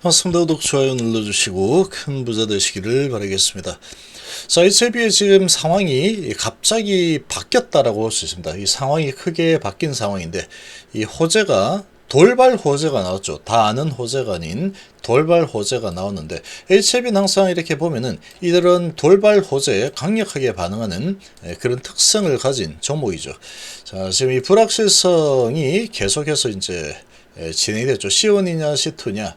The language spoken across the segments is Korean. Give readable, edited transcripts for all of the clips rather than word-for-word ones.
반갑습니다. 구독, 좋아요 눌러주시고 큰 부자 되시기를 바라겠습니다. 자, HLB의 지금 상황이 갑자기 바뀌었다라고 볼 수 있습니다. 이 상황이 크게 바뀐 상황인데, 이 호재가 돌발 호재가 나왔죠. 다 아는 호재가 아닌 돌발 호재가 나왔는데, HLB는 항상 이렇게 보면은 이런 돌발 호재에 강력하게 반응하는 그런 특성을 가진 종목이죠. 자, 지금 이 불확실성이 계속해서 이제 진행이 됐죠. C1이냐 C2냐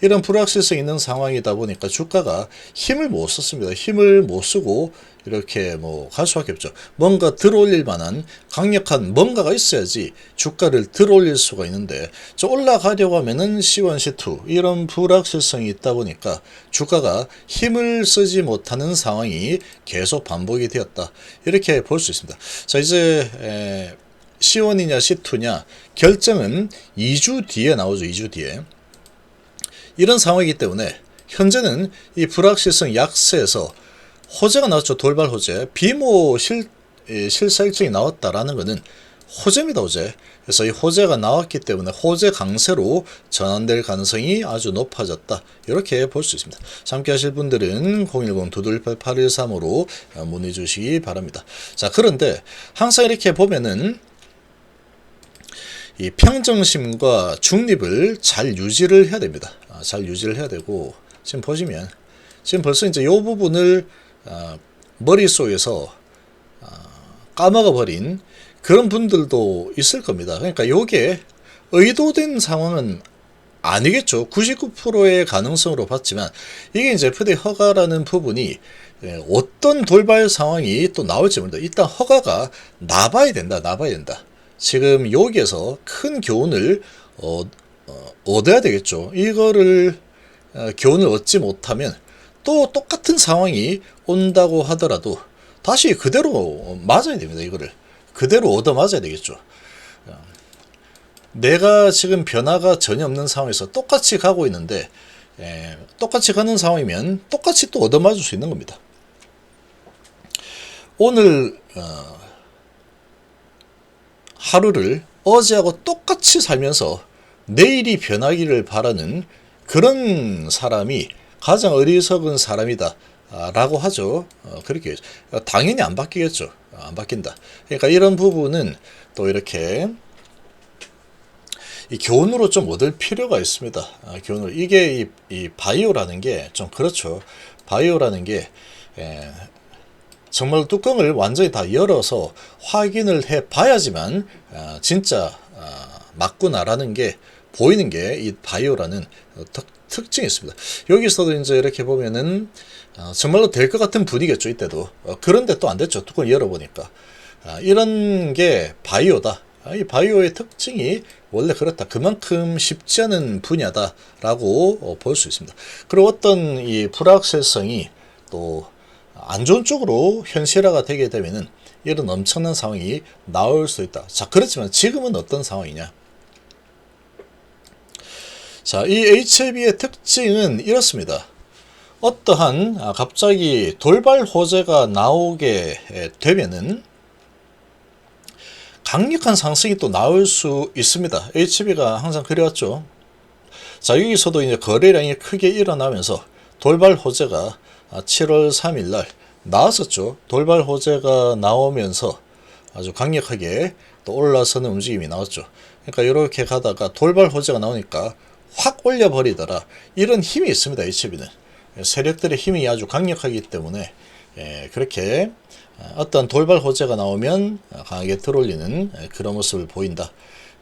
이런 불확실성 있는 상황이다 보니까 주가가 힘을 못 썼습니다. 힘을 못 쓰고 이렇게 갈 수밖에 없죠. 뭔가 들어올릴 만한 강력한 뭔가가 있어야지 주가를 들어올릴 수가 있는데, 올라가려고 하면은 C1, C2 이런 불확실성이 있다 보니까 주가가 힘을 쓰지 못하는 상황이 계속 반복이 되었다, 이렇게 볼 수 있습니다. 자, 이제 C1이냐 C2냐 결정은 2주 뒤에 나오죠. 2주 뒤에. 이런 상황이기 때문에 현재는 이 불확실성 약세에서 호재가 나왔죠. 돌발 호재. 비모 실사 일정이 나왔다라는 것은 호재입니다. 호재. 그래서 이 호재가 나왔기 때문에 호재 강세로 전환될 가능성이 아주 높아졌다, 이렇게 볼 수 있습니다. 함께 하실 분들은 010-228-8135로 문의 주시기 바랍니다. 자, 그런데 항상 이렇게 보면은 이 평정심과 중립을 잘 유지를 해야 됩니다. 잘 유지를 해야 되고, 지금 보시면 지금 벌써 이제 이 부분을 머릿속에서 까먹어 버린 그런 분들도 있을 겁니다. 그러니까 이게 의도된 상황은 아니겠죠. 99%의 가능성으로 봤지만 이게 이제 FD 허가라는 부분이 어떤 돌발 상황이 또 나올지 모른다. 일단 허가가 나봐야 된다. 지금 여기에서 큰 교훈을 얻어야 되겠죠. 이거를 교훈을 얻지 못하면 또 똑같은 상황이 온다고 하더라도 다시 그대로 맞아야 됩니다. 이거를 그대로 얻어 맞아야 되겠죠. 내가 지금 변화가 전혀 없는 상황에서 똑같이 가고 있는데, 똑같이 가는 상황이면 똑같이 또 얻어 맞을 수 있는 겁니다. 오늘 하루를 어제하고 똑같이 살면서 내일이 변하기를 바라는 그런 사람이 가장 어리석은 사람이다 라고 하죠. 그렇게 당연히 안 바뀌겠죠. 안 바뀐다. 그러니까 이런 부분은 또 이렇게 이 교훈으로 좀 얻을 필요가 있습니다. 교훈을. 이게 이 바이오라는 게 좀 그렇죠. 바이오라는 게 정말 뚜껑을 완전히 다 열어서 확인을 해 봐야지만 진짜 맞구나라는 게 보이는 게 이 바이오라는 특징이 있습니다. 여기서도 이제 이렇게 보면은 정말로 될 것 같은 분위기겠죠. 이때도. 그런데 또 안 됐죠. 뚜껑을 열어보니까. 이런 게 바이오다. 이 바이오의 특징이 원래 그렇다. 그만큼 쉽지 않은 분야다라고 볼 수 있습니다. 그리고 어떤 이 불확실성이 또 안 좋은 쪽으로 현실화가 되게 되면은 이런 엄청난 상황이 나올 수 있다. 자, 그렇지만 지금은 어떤 상황이냐? 자, 이 HLB의 특징은 이렇습니다. 어떠한 갑자기 돌발 호재가 나오게 되면은 강력한 상승이 또 나올 수 있습니다. HLB가 항상 그래왔죠. 자, 여기서도 이제 거래량이 크게 일어나면서 돌발 호재가 7월 3일 날 나왔었죠. 돌발 호재가 나오면서 아주 강력하게 또 올라서는 움직임이 나왔죠. 그러니까 이렇게 가다가 돌발 호재가 나오니까 확 올려버리더라. 이런 힘이 있습니다. HLB는. 세력들의 힘이 아주 강력하기 때문에 그렇게 어떤 돌발 호재가 나오면 강하게 들어올리는 그런 모습을 보인다.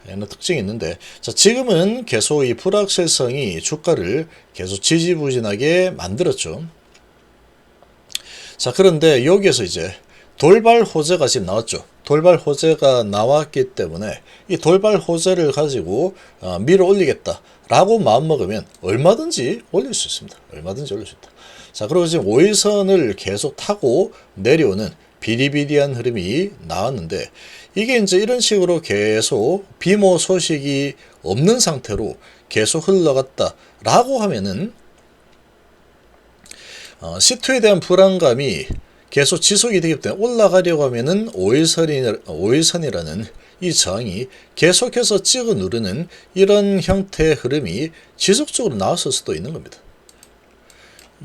이런 특징이 있는데, 자, 지금은 계속 이 불확실성이 주가를 계속 지지부진하게 만들었죠. 자, 그런데 여기에서 이제 돌발 호재가 지금 나왔죠. 돌발 호재가 나왔기 때문에 이 돌발 호재를 가지고 밀어 올리겠다 라고 마음먹으면 얼마든지 올릴 수 있습니다. 얼마든지 올릴 수 있다. 자, 그리고 지금 5일선을 계속 타고 내려오는 비리비리한 흐름이 나왔는데, 이게 이제 이런 식으로 계속 비모 소식이 없는 상태로 계속 흘러갔다 라고 하면은 C2에 대한 불안감이 계속 지속이 되기 때문에 올라가려고 하면은 5일선이라는 이 저항이 계속해서 찍어 누르는 이런 형태의 흐름이 지속적으로 나왔을 수도 있는 겁니다.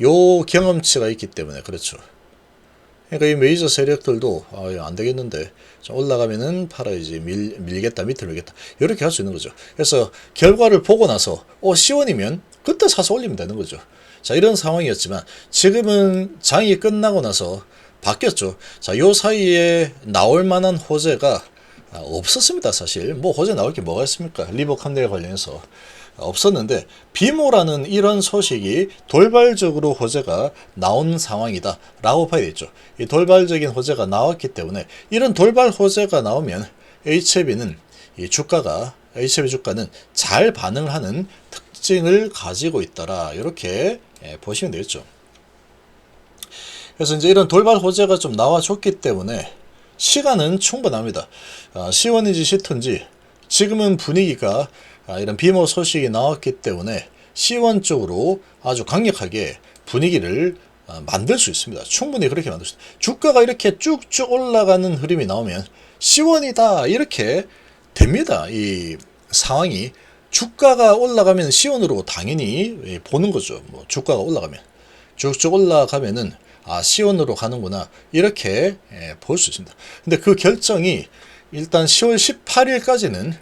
요 경험치가 있기 때문에 그렇죠. 그러니까 이 메이저 세력들도 안 되겠는데 좀 올라가면은 팔아야지, 밀겠다, 밑으로 밀겠다, 이렇게 할 수 있는 거죠. 그래서 결과를 보고 나서 C1이면 그때 사서 올리면 되는 거죠. 자, 이런 상황이었지만 지금은 장이 끝나고 나서 바뀌었죠. 자, 요 사이에 나올 만한 호재가 없었습니다. 사실 뭐 호재 나올 게 뭐가 있습니까? 리복 함대에 관련해서 없었는데, 비모라는 이런 소식이 돌발적으로 호재가 나온 상황이다 라고 봐야 되죠. 이 돌발적인 호재가 나왔기 때문에, 이런 돌발 호재가 나오면 HLB는 HLB 주가는 잘 반응을 하는 특징을 가지고 있더라, 이렇게 보시면 되겠죠. 그래서 이제 이런 돌발 호재가 좀 나와줬기 때문에 시간은 충분합니다. C1인지 C2인지 지금은 분위기가 이런 비모 소식이 나왔기 때문에 C1 쪽으로 아주 강력하게 분위기를 만들 수 있습니다. 충분히 그렇게 만들 수 있습니다. 주가가 이렇게 쭉쭉 올라가는 흐름이 나오면 C1이다 이렇게 됩니다. 이 상황이 주가가 올라가면 C1으로 당연히 보는 거죠. 뭐 주가가 올라가면 쭉쭉 올라가면은 C1으로 가는구나 이렇게 볼 수 있습니다. 근데 그 결정이 일단 10월 18일까지는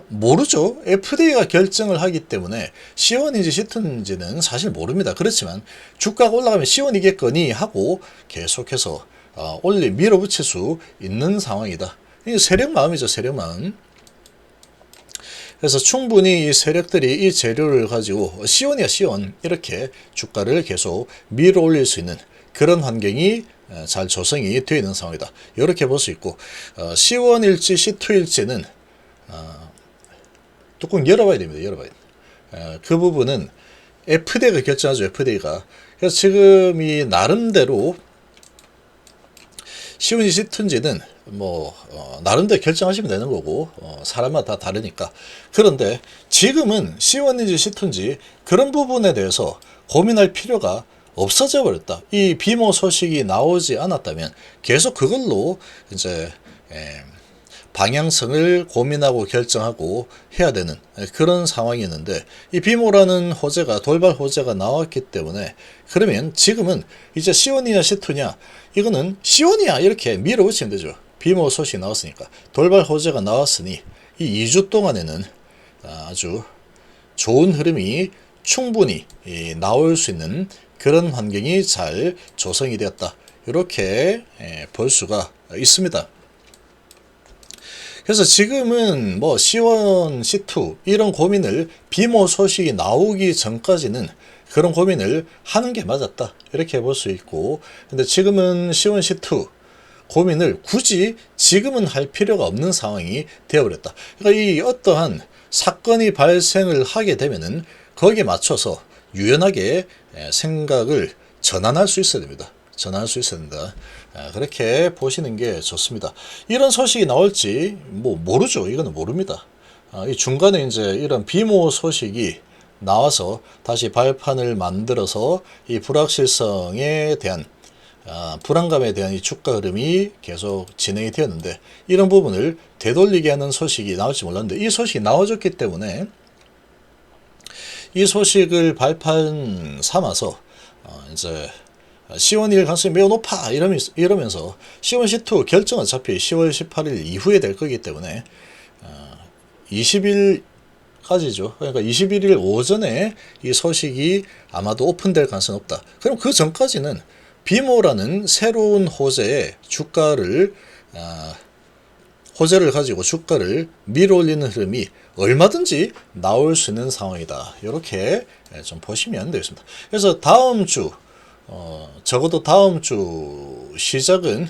모르죠. FDA가 결정을 하기 때문에 C1인지 C2인지는 사실 모릅니다. 그렇지만 주가가 올라가면 C1이겠거니 하고 계속해서 밀어붙일 수 있는 상황이다. 이 세력 마음이죠. 세력 마음. 그래서 충분히 이 세력들이 이 재료를 가지고 C1이야 C1 이렇게 주가를 계속 밀어 올릴 수 있는 그런 환경이 잘 조성이 되어 있는 상황이다. 이렇게 볼 수 있고, C1일지 C2일지는 뚜껑 열어봐야 됩니다. 열어봐야 됩니다. 그 부분은 FDA가 결정하죠. FDA가. 그래서 지금 이 나름대로 C1인지 C2인지는 뭐 나름대로 결정하시면 되는 거고, 사람마다 다 다르니까. 그런데 지금은 C1인지 C2인지 그런 부분에 대해서 고민할 필요가 없어져 버렸다. 이 비모 소식이 나오지 않았다면 계속 그걸로 이제 방향성을 고민하고 결정하고 해야 되는 그런 상황이었는데, 이 비모라는 호재가 돌발 호재가 나왔기 때문에, 그러면 지금은 이제 C1이냐 C2냐, 이거는 C1이야 이렇게 밀어붙이면 되죠. 비모 소식이 나왔으니까. 돌발 호재가 나왔으니 이 2주 동안에는 아주 좋은 흐름이 충분히 나올 수 있는 그런 환경이 잘 조성이 되었다, 이렇게 볼 수가 있습니다. 그래서 지금은 뭐 C1, C2 이런 고민을 비모 소식이 나오기 전까지는 그런 고민을 하는 게 맞았다, 이렇게 볼 수 있고, 근데 지금은 C1, C2 고민을 굳이 지금은 할 필요가 없는 상황이 되어버렸다. 그러니까 이 어떠한 사건이 발생을 하게 되면은 거기에 맞춰서 유연하게 생각을 전환할 수 있어야 됩니다. 전환할 수 있어야 된다. 그렇게 보시는 게 좋습니다. 이런 소식이 나올지 뭐 모르죠. 이거는 모릅니다. 이 중간에 이제 이런 비모 소식이 나와서 다시 발판을 만들어서 이 불확실성에 대한 불안감에 대한 이 주가 흐름이 계속 진행이 되었는데, 이런 부분을 되돌리게 하는 소식이 나올지 몰랐는데 이 소식이 나와줬기 때문에 이 소식을 발판 삼아서 이제 C1일 가능성이 매우 높아 이러면서 C1, C2 결정 어차피 10월 18일 이후에 될 거기 때문에 20일까지죠. 그러니까 21일 오전에 이 소식이 아마도 오픈될 가능성이 높다. 그럼 그 전까지는 비모라는 새로운 호재의 호재를 가지고 주가를 밀어올리는 흐름이 얼마든지 나올 수 있는 상황이다. 이렇게 좀 보시면 되겠습니다. 그래서 다음 주, 적어도 다음 주 시작은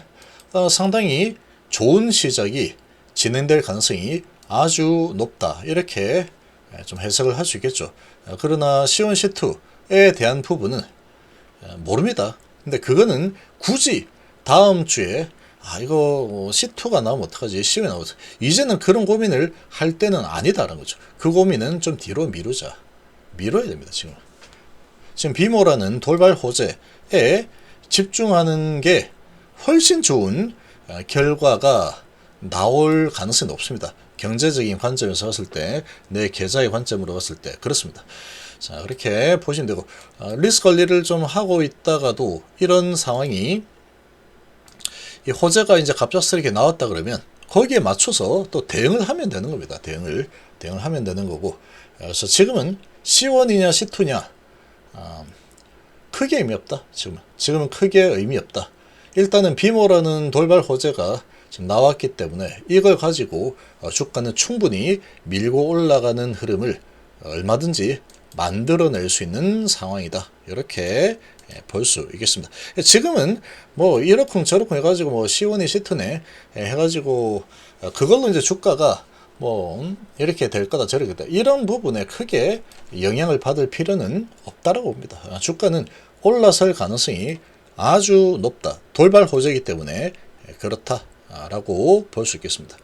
상당히 좋은 시작이 진행될 가능성이 아주 높다. 이렇게 좀 해석을 할 수 있겠죠. 그러나 C1, C2에 대한 부분은 모릅니다. 근데 그거는 굳이 다음 주에 이거 C2가 나오면 어떡하지? C1이 나오면 이제는 그런 고민을 할 때는 아니다라는 거죠. 그 고민은 좀 뒤로 미루자. 미뤄야 됩니다. 지금 비모라는 돌발 호재에 집중하는 게 훨씬 좋은 결과가 나올 가능성이 높습니다. 경제적인 관점에서 봤을 때, 내 계좌의 관점으로 봤을 때 그렇습니다. 자, 그렇게 보시면 되고, 리스크 관리를 좀 하고 있다가도 이런 상황이, 이 호재가 이제 갑작스럽게 나왔다 그러면 거기에 맞춰서 또 대응을 하면 되는 겁니다. 대응을 하면 되는 거고, 그래서 지금은 C1이냐 C2냐 크게 의미 없다. 지금은 크게 의미 없다. 일단은 비모라는 돌발 호재가 지금 나왔기 때문에 이걸 가지고 주가는 충분히 밀고 올라가는 흐름을 얼마든지 만들어낼 수 있는 상황이다. 이렇게 볼 수 있겠습니다. 지금은 뭐 이러쿵 저러쿵 해가지고 뭐 C1이 C2네 해가지고 그걸로 이제 주가가 뭐 이렇게 될 거다 저렇게 될 거다 이런 부분에 크게 영향을 받을 필요는 없다라고 봅니다. 주가는 올라설 가능성이 아주 높다. 돌발 호재이기 때문에 그렇다라고 볼 수 있겠습니다.